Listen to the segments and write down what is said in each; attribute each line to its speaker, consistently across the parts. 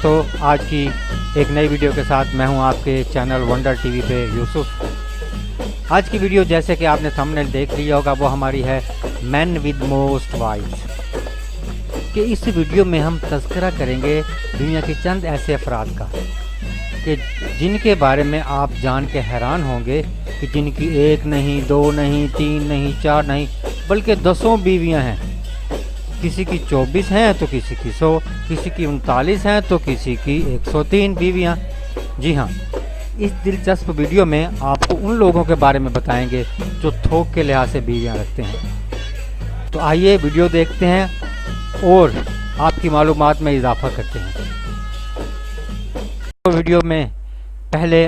Speaker 1: दोस्तों, आज की एक नई वीडियो के साथ मैं हूं आपके चैनल वंडर टीवी पे यूसुफ। आज की वीडियो जैसे कि आपने थंबनेल देख लिया होगा वो हमारी है मैन विद मोस्ट वाइफ्स कि इस वीडियो में हम तज़किरा करेंगे दुनिया के चंद ऐसे अफराद का कि जिनके बारे में आप जान के हैरान होंगे कि जिनकी एक नहीं, दो नहीं, तीन नहीं, चार नहीं बल्कि दसों बीवियां हैं। किसी की 24 हैं तो किसी की 100, किसी की 39 हैं तो किसी की 103 बीवियां। जी हाँ, इस दिलचस्प वीडियो में आपको उन लोगों के बारे में बताएंगे जो थोक के लिहाज से बीवियां रखते हैं। तो आइए वीडियो देखते हैं और आपकी मालूमात में इजाफा करते हैं। तो वीडियो में पहले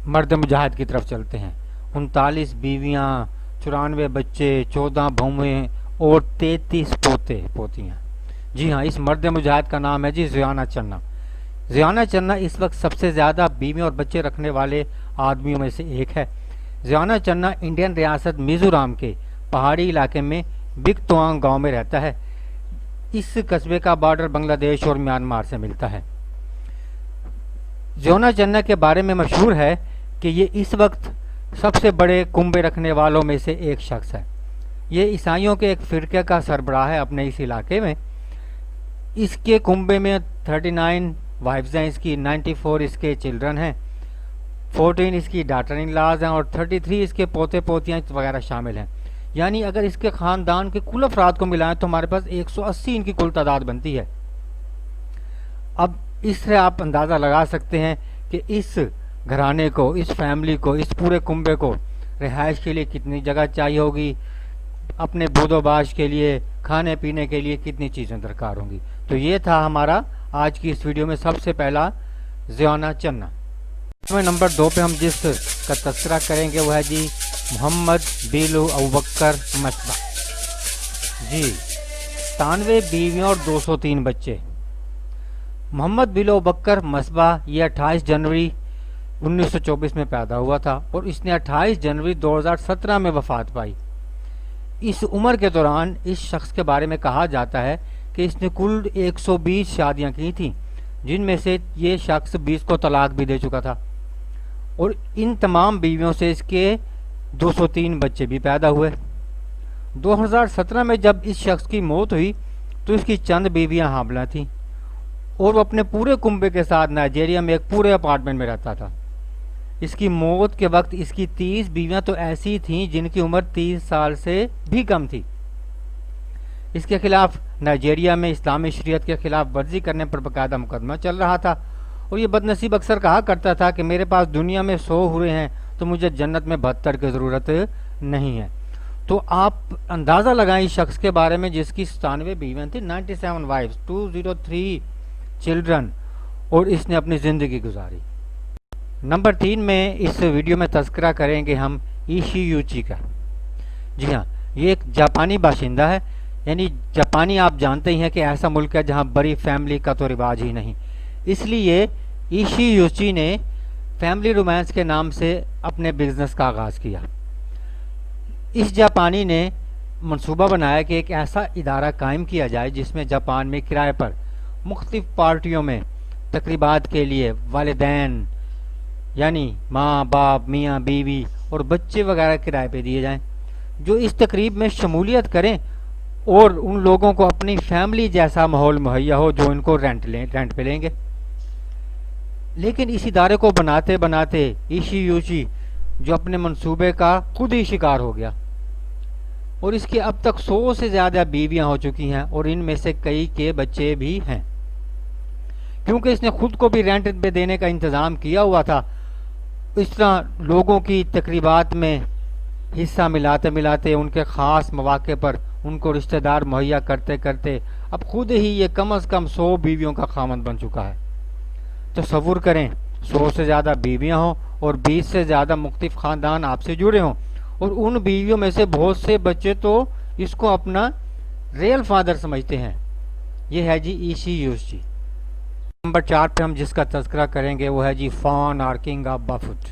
Speaker 1: मर्द मुजाहिद की तरफ चलते हैं। 39 बीवियां, 94 बच्चे, 14 बहुएं और 33 पोते पोतियाँ। जी हाँ, इस मर्द मुजाहिद का नाम है जी ज़ियाना चन्ना। ज़ियाना चन्ना इस वक्त सबसे ज़्यादा बीवी और बच्चे रखने वाले आदमियों में से एक है। ज़ियाना चन्ना इंडियन रियासत मिज़ोरम के पहाड़ी इलाके में बिकतोआंग गांव में रहता है। इस कस्बे का बॉर्डर बांग्लादेश और म्यांमार से मिलता है। ज़ियाना चन्ना के बारे में मशहूर है कि ये इस वक्त सबसे बड़े कुंबे रखने वालों में से एक शख्स है। ये ईसाइयों के एक फ़िरके का सरबराह है अपने इस इलाके में। इसके कुंबे में 39 वाइफ्स हैं, इसकी 94 इसके चिल्ड्रन हैं, 14 इसकी डॉटर इन लॉज हैं और 33 इसके पोते पोतियाँ वगैरह शामिल हैं। यानी अगर इसके ख़ानदान के कुल अफराद को मिलाएं तो हमारे पास 180 इनकी कुल तादाद बनती है। अब इससे आप अंदाज़ा लगा सकते हैं कि इस घराने को, इस फैमिली को, इस पूरे कुंबे को रिहाइश के लिए कितनी जगह चाहिए होगी, अपने बोदोबाश के लिए, खाने पीने के लिए कितनी चीज़ें दरकार होंगी। तो ये था हमारा आज की इस वीडियो में सबसे पहला ज़ियाना चन्ना। नंबर 2 पे हम जिस का तज़किरा करेंगे वो है जी मोहम्मद बिलू अबूबकर मसबा। जी, 97 बीवियाँ और 203 बच्चे। मोहम्मद बिलू अबूबकर मसबा ये 28 जनवरी 1924 में पैदा हुआ था और इसने 28 जनवरी 2017 में वफ़ात पाई। इस उम्र के दौरान इस शख्स के बारे में कहा जाता है कि इसने कुल 120 शादियां की थी, जिनमें से ये शख्स 20 को तलाक भी दे चुका था और इन तमाम बीवियों से इसके 203 बच्चे भी पैदा हुए। 2017 में जब इस शख्स की मौत हुई तो इसकी चंद बीवियां हामला थीं और वो अपने पूरे कुंबे के साथ नाइजीरिया में एक पूरे अपार्टमेंट में रहता था। इसकी मौत के वक्त इसकी 30 बीवियां तो ऐसी थीं जिनकी उम्र 30 साल से भी कम थी। इसके खिलाफ नाइजीरिया में इस्लामी शरीयत के खिलाफ वर्जी करने पर बाकायदा मुकदमा चल रहा था और ये बदनसीब अक्सर कहा करता था कि मेरे पास दुनिया में 100 हुए हैं तो मुझे जन्नत में 72 की ज़रूरत नहीं है। तो आप अंदाज़ा लगाएं इस शख्स के बारे में जिसकी 97 बीवियाँ थी, 97 वाइफ्स, 203 चिल्ड्रन और इसने अपनी ज़िंदगी गुजारी। नंबर 3 में इस वीडियो में तज़किरा करेंगे हम ईशी यूची का। जी हाँ, ये एक जापानी बाशिंदा है। यानी जापानी आप जानते ही हैं कि ऐसा मुल्क है जहाँ बड़ी फैमिली का तो रिवाज ही नहीं। इसलिए ईशी यूची ने फैमिली रोमांस के नाम से अपने बिजनेस का आगाज़ किया। इस जापानी ने मंसूबा बनाया कि एक ऐसा इदारा कायम किया जाए जिसमें जापान में किराए पर मुख्तलिफ पार्टियों में तकरीबात के लिए वालिदैन यानी माँ बाप, मियाँ बीवी और बच्चे वगैरह किराए पे दिए जाएं, जो इस तकरीब में शमूलियत करें और उन लोगों को अपनी फैमिली जैसा माहौल मुहैया हो जो इनको रेंट पे लेंगे। लेकिन इस इदारे को बनाते बनाते ईशी यूची जो अपने मंसूबे का खुद ही शिकार हो गया और इसके अब तक 100 से ज़्यादा बीवियां हो चुकी हैं और इनमें से कई के बच्चे भी हैं। क्योंकि इसने खुद को भी रेंट पे देने का इंतज़ाम किया हुआ था, इस तरह लोगों की तकरीबात में हिस्सा मिलाते मिलाते उनके ख़ास मौके पर उनको रिश्तेदार मुहैया करते करते अब खुद ही ये कम अज़ कम 100 बीवियों का खामन बन चुका है। तसव्वुर करें 100 से ज़्यादा बीवियां हों और 20 से ज़्यादा मुख्तलिफ ख़ानदान आपसे जुड़े हों और उन बीवियों में से बहुत से बच्चे तो इसको अपना रियल फादर समझते हैं। ये है जी ईशी यूची। नंबर 4 पे हम जिसका तज़किरा करेंगे वो है जी फॉन और किंग ऑफ बाफुट।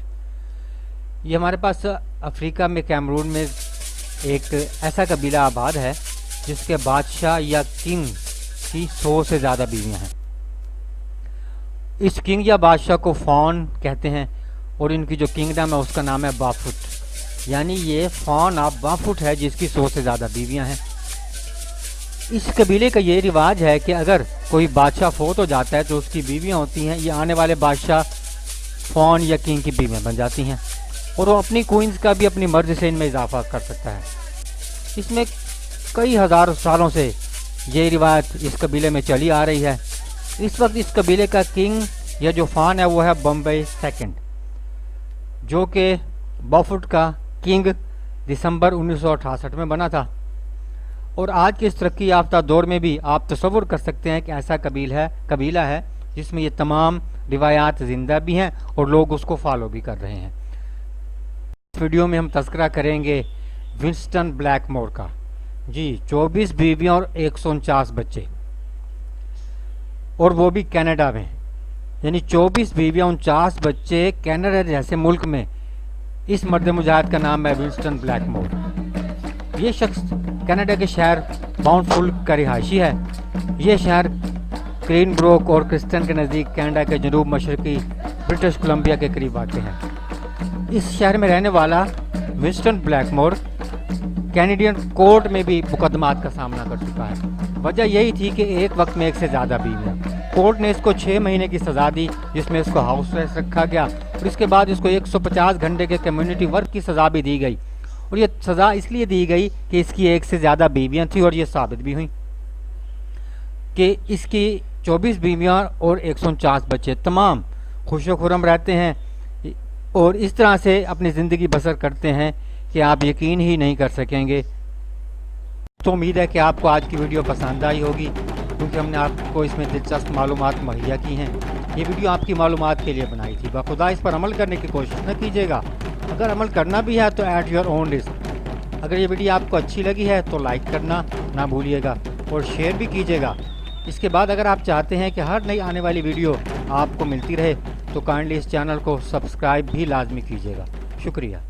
Speaker 1: ये हमारे पास अफ्रीका में कैमरून में एक ऐसा कबीला आबाद है जिसके बादशाह या किंग की 100 से ज़्यादा बीवियां हैं। इस किंग या बादशाह को फॉन कहते हैं और इनकी जो किंगडम है उसका नाम है बाफुट, यानी ये फॉन ऑफ बाफुट है जिसकी 100 से ज़्यादा बीवियां हैं। इस कबीले का ये रिवाज है कि अगर कोई बादशाह फोत हो जाता है तो उसकी बीवियां होती हैं, ये आने वाले बादशाह फॉन या किंग की बीवियां बन जाती हैं और वो अपनी क्वींस का भी अपनी मर्जी से इनमें इजाफा कर सकता है। इसमें कई हज़ार सालों से ये रिवायत इस कबीले में चली आ रही है। इस वक्त इस कबीले का किंग या जो फान है वो है बम्बई सेकंड, जो कि बाफुट का किंग दिसंबर 1968 में बना था। और आज के इस तरक्की याफ्ता दौर में भी आप तसव्वुर कर सकते हैं कि ऐसा कबीला है जिसमें ये तमाम रिवायात ज़िंदा भी हैं और लोग उसको फॉलो भी कर रहे हैं। इस वीडियो में हम तज़किरा करेंगे विंस्टन ब्लैकमोर का। जी, 24 बीवियाँ और 149 बच्चे, और वो भी कनाडा में, यानी 24 बीवियाँ 49 बच्चे कनाडा जैसे मुल्क में। इस मर्द मुजाहिद का नाम है विंस्टन ब्लैकमोर। ये शख्स कनाडा के शहर बाउंडफुल का रिहायशी है। ये शहर क्रीनब्रोक और क्रिस्टन के नज़दीक कनाडा के जनूब मशरकी ब्रिटिश कोलंबिया के करीब वाक़ है। इस शहर में रहने वाला विंस्टन ब्लैकमोर कैनेडियन कोर्ट में भी मुकदमात का सामना कर चुका है। वजह यही थी कि एक वक्त में एक से ज़्यादा बीवियाँ। कोर्ट ने इसको 6 महीने की सज़ा दी जिसमें इसको हाउस अरेस्ट रखा गया और इसके बाद इसको 150 घंटे के कम्युनिटी वर्क की सज़ा भी दी गई। और ये सज़ा इसलिए दी गई कि इसकी एक से ज़्यादा बीवियाँ थी और ये साबित भी हुई कि इसकी 24 बीवियाँ और 149 बच्चे तमाम खुशो खुरम रहते हैं और इस तरह से अपनी ज़िंदगी बसर करते हैं कि आप यकीन ही नहीं कर सकेंगे। तो उम्मीद है कि आपको आज की वीडियो पसंद आई होगी, क्योंकि हमने आपको इसमें दिलचस्प मालूमात मुहैया की हैं। ये वीडियो आपकी मालूमात के लिए बनाई थी। बाखुदा इस पर अमल करने की कोशिश न कीजिएगा। अगर अमल करना भी है तो एट योर ओन रिस्क। अगर ये वीडियो आपको अच्छी लगी है तो लाइक करना ना भूलिएगा और शेयर भी कीजिएगा। इसके बाद अगर आप चाहते हैं कि हर नई आने वाली वीडियो आपको मिलती रहे तो काइंडली इस चैनल को सब्सक्राइब भी लाजमी कीजिएगा। शुक्रिया।